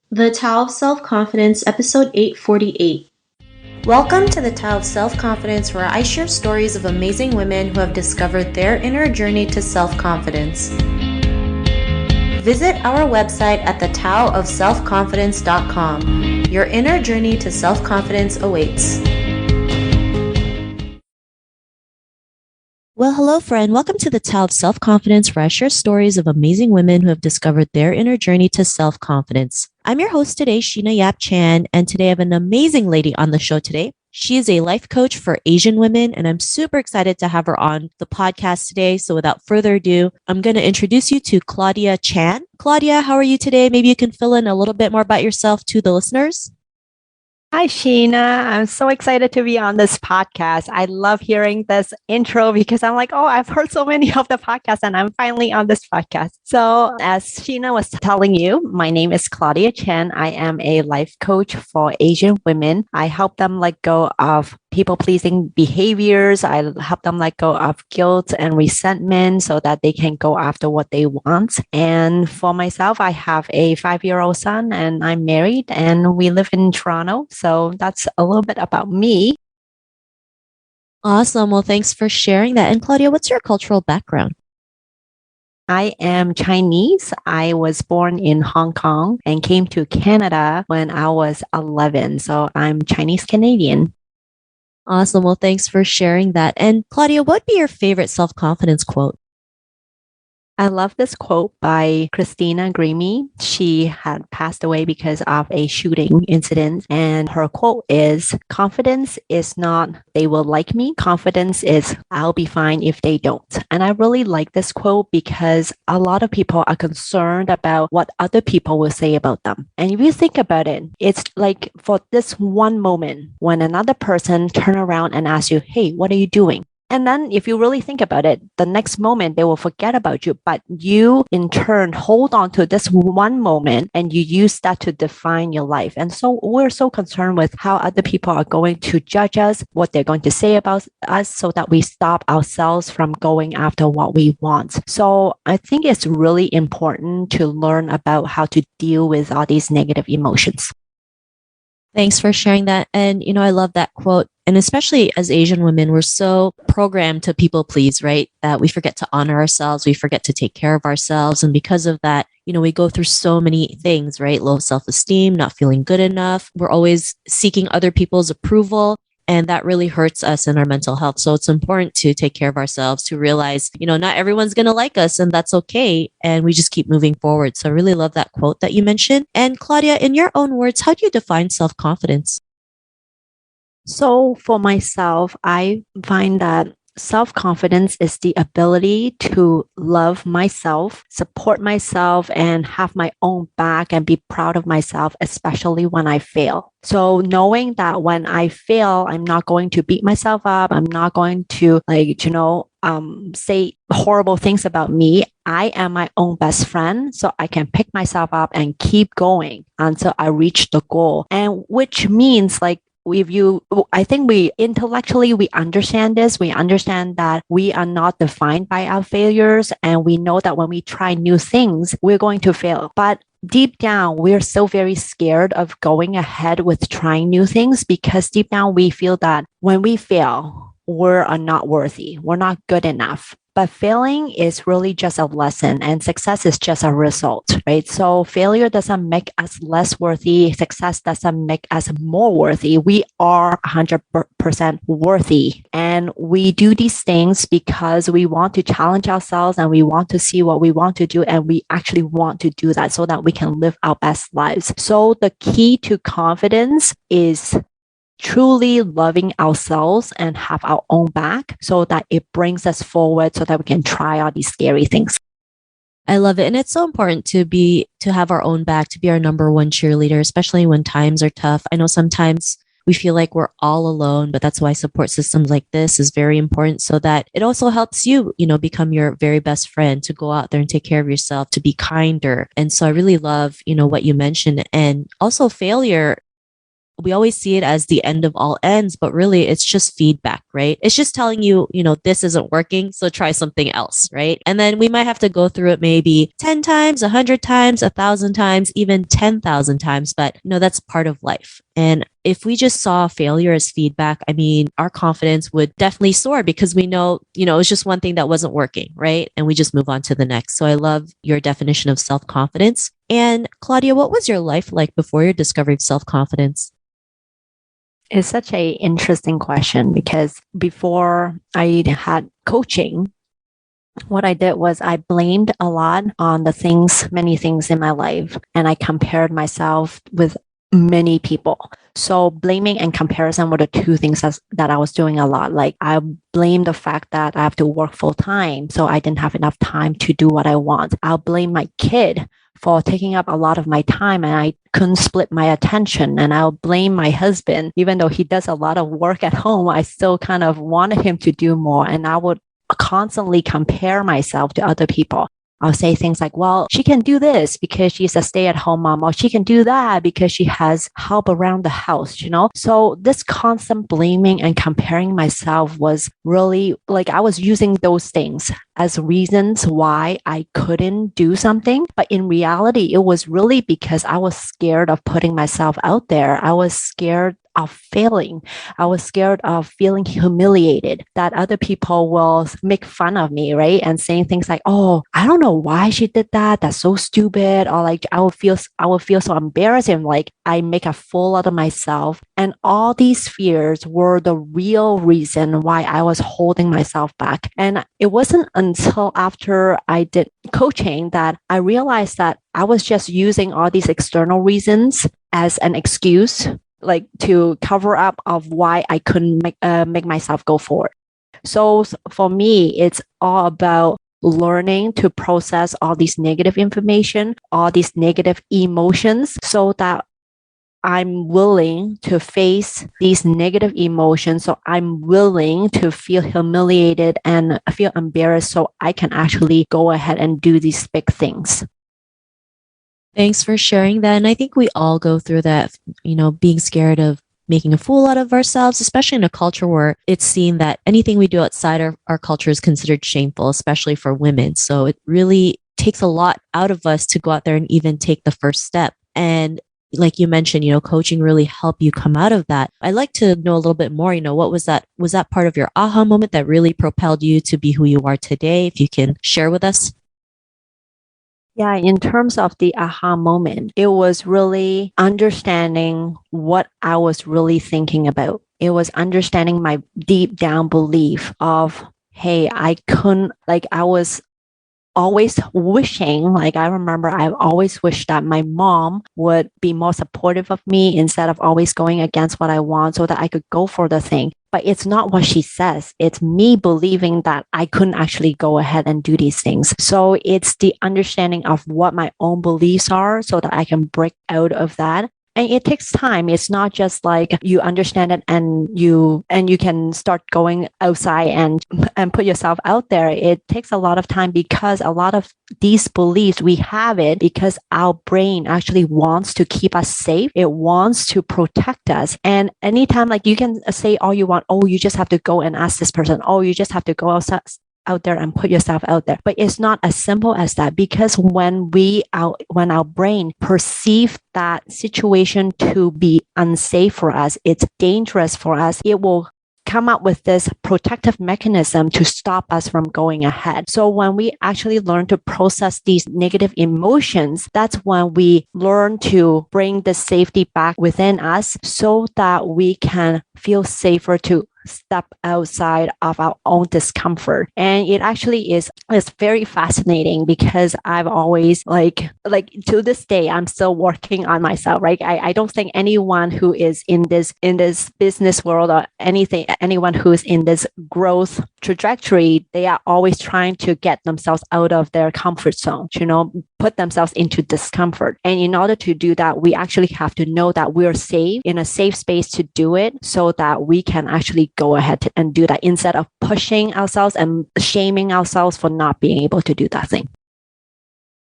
The Tao of Self-Confidence, episode 848. Welcome to the Tao of Self-Confidence, where I share stories of amazing women who have discovered their inner journey to self-confidence. Visit our website at thetaoofselfconfidence.com. Your inner journey to self-confidence awaits. Well, hello, friend. Welcome to the Tao of Self-Confidence, where I share stories of amazing women who have discovered their inner journey to self-confidence. I'm your host today, Sheena Yap Chan, and today I have an amazing lady on the show today. She is a life coach for Asian women, and I'm super excited to have her on the podcast today. So without further ado, I'm going to introduce you to Claudia Chan. Claudia, how are you today? Maybe you can fill in a little bit more about yourself to the listeners. Hi, Sheena. I'm so excited to be on this podcast. I love hearing this intro because I'm like, oh, I've heard so many of the podcasts and I'm finally on this podcast. So, as Sheena was telling you, my name is Claudia Chen. I am a life coach for Asian women. I help them let go of people pleasing behaviors. I help them let go of guilt and resentment so that they can go after what they want. And for myself, I have a 5-year-old son and I'm married and we live in Toronto. So that's a little bit about me. Awesome. Well, thanks for sharing that. And Claudia, what's your cultural background? I am Chinese. I was born in Hong Kong and came to Canada when I was 11. So I'm Chinese Canadian. Awesome. Well, thanks for sharing that. And Claudia, what would be your favorite self-confidence quote? I love this quote by Christina Grimmie. She had passed away because of a shooting incident. And her quote is, confidence is not, they will like me. Confidence is, I'll be fine if they don't. And I really like this quote because a lot of people are concerned about what other people will say about them. And if you think about it, it's like for this one moment when another person turn around and ask you, hey, what are you doing? And then if you really think about it, the next moment they will forget about you, but you in turn hold on to this one moment and you use that to define your life. And so we're so concerned with how other people are going to judge us, what they're going to say about us so that we stop ourselves from going after what we want. So I think it's really important to learn about how to deal with all these negative emotions. Thanks for sharing that. And, I love that quote. And especially as Asian women, we're so programmed to people please, right? That we forget to honor ourselves. We forget to take care of ourselves. And because of that, we go through so many things, right? Low self-esteem, not feeling good enough. We're always seeking other people's approval. And that really hurts us in our mental health. So it's important to take care of ourselves, to realize, not everyone's going to like us and that's okay. And we just keep moving forward. So I really love that quote that you mentioned. And Claudia, in your own words, how do you define self-confidence? So for myself, I find that self-confidence is the ability to love myself, support myself, and have my own back and be proud of myself, especially when I fail. So knowing that when I fail, I'm not going to beat myself up. I'm not going to say horrible things about me. I am my own best friend, so I can pick myself up and keep going until I reach the goal. And which means I think we intellectually, we understand this. We understand that we are not defined by our failures. And we know that when we try new things, we're going to fail. But deep down, we're so very scared of going ahead with trying new things because deep down, we feel that when we fail, we're not worthy. We're not good enough. But failing is really just a lesson and success is just a result, right? So failure doesn't make us less worthy. Success doesn't make us more worthy. We are 100% worthy. And we do these things because we want to challenge ourselves and we want to see what we want to do. And we actually want to do that so that we can live our best lives. So the key to confidence is truly loving ourselves and have our own back so that it brings us forward so that we can try all these scary things. I love it. And it's so important to have our own back, to be our number one cheerleader, especially when times are tough. I know sometimes we feel like we're all alone, but that's why support systems like this is very important so that it also helps you, become your very best friend, to go out there and take care of yourself, to be kinder. And so I really love, what you mentioned. And also failure we always see it as the end of all ends, but really it's just feedback, right? It's just telling you, this isn't working, so try something else, right? And then we might have to go through it maybe 10 times, 100 times, 1,000 times, even 10,000 times, but that's part of life. And if we just saw failure as feedback, I mean, our confidence would definitely soar because we know, it was just one thing that wasn't working, right? And we just move on to the next. So I love your definition of self confidence. And Claudia, what was your life like before you discovered self confidence? It's such a interesting question because before I had coaching, what I did was I blamed a lot on many things in my life, and I compared myself with many people. So blaming and comparison were the two things that I was doing a lot. Like I blamed the fact that I have to work full time, so I didn't have enough time to do what I want. I'll blame my kid for taking up a lot of my time and I couldn't split my attention. And I'll blame my husband, even though he does a lot of work at home, I still kind of wanted him to do more. And I would constantly compare myself to other people. I'll say things like, well, she can do this because she's a stay at home mom, or she can do that because she has help around the house. So this constant blaming and comparing myself was really like I was using those things as reasons why I couldn't do something. But in reality, it was really because I was scared of putting myself out there. I was scared of failing. I was scared of feeling humiliated that other people will make fun of me, right? And saying things like, "Oh, I don't know why she did that. That's so stupid." Or like I would feel so embarrassed and like I make a fool out of myself. And all these fears were the real reason why I was holding myself back. And it wasn't until after I did coaching that I realized that I was just using all these external reasons as an excuse like to cover up of why I couldn't make myself go forward. So for me, it's all about learning to process all these negative information, all these negative emotions, so that I'm willing to face these negative emotions. So I'm willing to feel humiliated and feel embarrassed so I can actually go ahead and do these big things. Thanks for sharing that. And I think we all go through that, being scared of making a fool out of ourselves, especially in a culture where it's seen that anything we do outside our culture is considered shameful, especially for women. So it really takes a lot out of us to go out there and even take the first step. And like you mentioned, coaching really helped you come out of that. I'd like to know a little bit more, what was that? Was that part of your aha moment that really propelled you to be who you are today? If you can share with us. Yeah, in terms of the aha moment, it was really understanding what I was really thinking about. It was understanding my deep down belief of, hey, I couldn't, like, I was always wishing, like I remember I always wished that my mom would be more supportive of me instead of always going against what I want so that I could go for the thing. But it's not what she says. It's me believing that I couldn't actually go ahead and do these things. So it's the understanding of what my own beliefs are so that I can break out of that. And it takes time. It's not just like you understand it and you can start going outside and put yourself out there. It takes a lot of time because a lot of these beliefs we have it because our brain actually wants to keep us safe. It wants to protect us. And anytime like you can say all you want, oh, you just have to go and ask this person, oh, you just have to go outside out there and put yourself out there. But it's not as simple as that because when our brain perceive that situation to be unsafe for us, it's dangerous for us, it will come up with this protective mechanism to stop us from going ahead. So when we actually learn to process these negative emotions, that's when we learn to bring the safety back within us so that we can feel safer to step outside of our own discomfort. And it actually is it's very fascinating because I've always like to this day I'm still working on myself, right? I don't think anyone who is in this business world or anyone who's in this growth trajectory, they are always trying to get themselves out of their comfort zone, put themselves into discomfort. And in order to do that, we actually have to know that we're safe in a safe space to do it so that we can actually go ahead and do that instead of pushing ourselves and shaming ourselves for not being able to do that thing.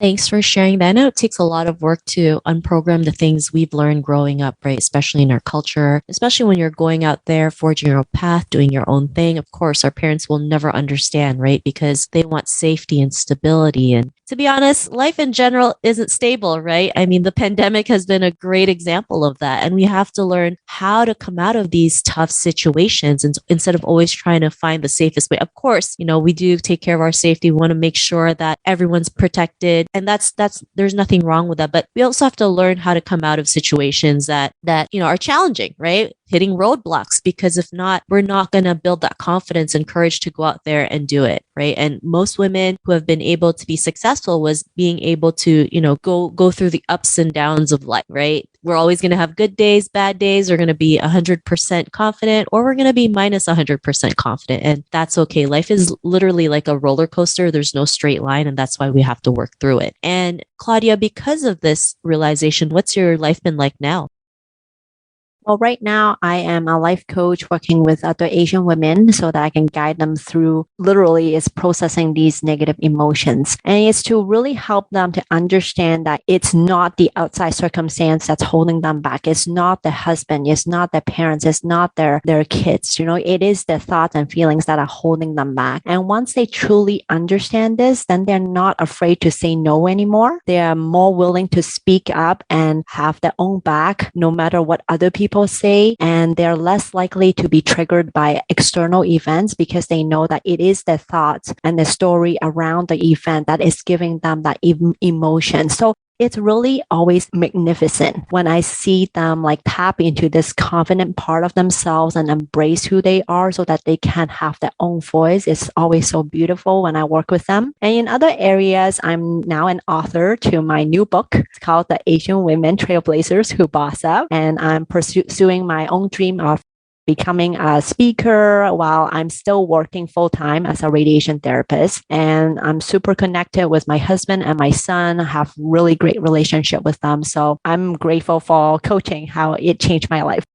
Thanks for sharing that. I know it takes a lot of work to unprogram the things we've learned growing up, right? Especially in our culture, especially when you're going out there, forging your own path, doing your own thing. Of course, our parents will never understand, right? Because they want safety and stability. And to be honest, life in general isn't stable, right? I mean, the pandemic has been a great example of that. And we have to learn how to come out of these tough situations and instead of always trying to find the safest way. Of course, we do take care of our safety. We want to make sure that everyone's protected. And that's there's nothing wrong with that. But we also have to learn how to come out of situations that are challenging, right? Hitting roadblocks, because if not, we're not going to build that confidence and courage to go out there and do it, right? And most women who have been able to be successful was being able to, go through the ups and downs of life, right? We're always going to have good days, bad days. We're going to be 100% confident, or we're going to be minus 100% confident. And that's okay. Life is literally like a roller coaster. There's no straight line. And that's why we have to work through it. And Claudia, because of this realization, what's your life been like now? Well, right now I am a life coach working with other Asian women so that I can guide them through literally is processing these negative emotions. And it's to really help them to understand that it's not the outside circumstance that's holding them back. It's not the husband, it's not their parents, it's not their kids. It is the thoughts and feelings that are holding them back. And once they truly understand this, then they're not afraid to say no anymore. They are more willing to speak up and have their own back no matter what other people say, and they're less likely to be triggered by external events because they know that it is the thoughts and the story around the event that is giving them that emotion. So it's really always magnificent when I see them like tap into this confident part of themselves and embrace who they are so that they can have their own voice. It's always so beautiful when I work with them. And in other areas, I'm now an author to my new book. It's called The Asian Women Trailblazers Who Boss Up. And I'm pursuing my own dream of becoming a speaker while I'm still working full time as a radiation therapist. And I'm super connected with my husband and my son, I have really great relationship with them. So I'm grateful for coaching, how it changed my life.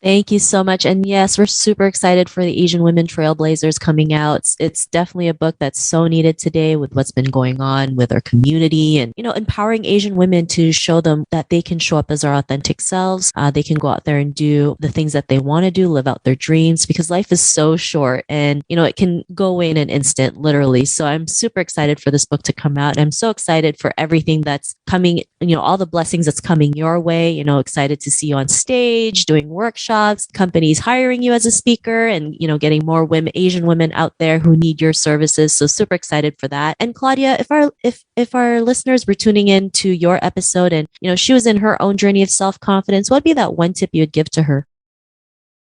Thank you so much. And yes, we're super excited for the Asian Women Trailblazers coming out. It's definitely a book that's so needed today with what's been going on with our community and, empowering Asian women to show them that they can show up as our authentic selves. They can go out there and do the things that they want to do, live out their dreams, because life is so short and, it can go away in an instant, literally. So I'm super excited for this book to come out. And I'm so excited for everything that's coming, all the blessings that's coming your way, excited to see you on stage, doing workshops, companies hiring you as a speaker, and getting more women, Asian women out there who need your services. So super excited for that. And Claudia, if our listeners were tuning in to your episode and she was in her own journey of self-confidence, what'd be that one tip you would give to her?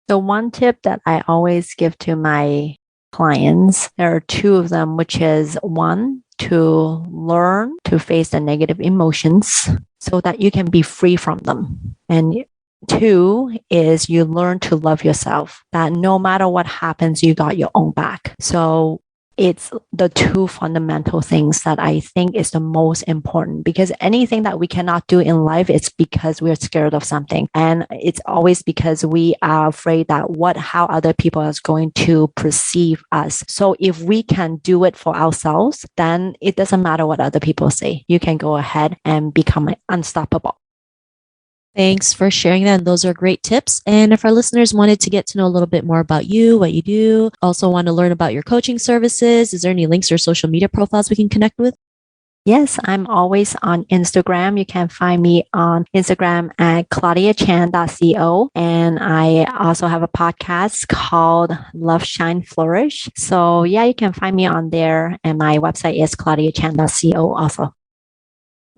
The one tip that I always give to my clients, there are two of them, which is one, to learn to face the negative emotions so that you can be free from them. And two is you learn to love yourself, that no matter what happens, you got your own back. So it's the two fundamental things that I think is the most important, because anything that we cannot do in life, it's because we're scared of something. And it's always because we are afraid that how other people are going to perceive us. So if we can do it for ourselves, then it doesn't matter what other people say. You can go ahead and become unstoppable. Thanks for sharing that. And those are great tips. And if our listeners wanted to get to know a little bit more about you, what you do, also want to learn about your coaching services, is there any links or social media profiles we can connect with? Yes, I'm always on Instagram. You can find me on Instagram at claudiachan.co. And I also have a podcast called Love, Shine, Flourish. So yeah, you can find me on there. And my website is claudiachan.co also.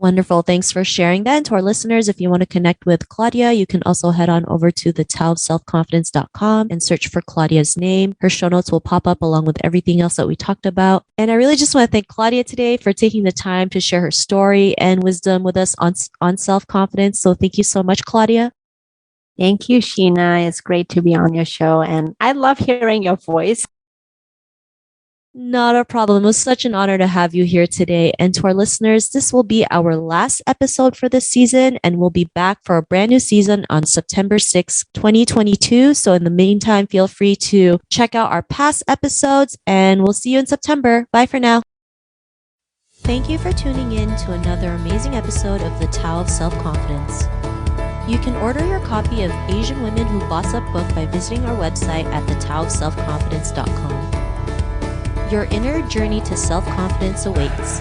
Wonderful. Thanks for sharing that. And to our listeners, if you want to connect with Claudia, you can also head on over to thetowofselfconfidence.com and search for Claudia's name. Her show notes will pop up along with everything else that we talked about. And I really just want to thank Claudia today for taking the time to share her story and wisdom with us on self-confidence. So thank you so much, Claudia. Thank you, Sheena. It's great to be on your show. And I love hearing your voice. Not a problem. It was such an honor to have you here today. And to our listeners, this will be our last episode for this season, and we'll be back for a brand new season on September 6th, 2022. So in the meantime, feel free to check out our past episodes, and we'll see you in September. Bye for now. Thank you for tuning in to another amazing episode of The Tao of Self-Confidence. You can order your copy of Asian Women Who Boss Up book by visiting our website at thetaoofselfconfidence.com. Your inner journey to self-confidence awaits.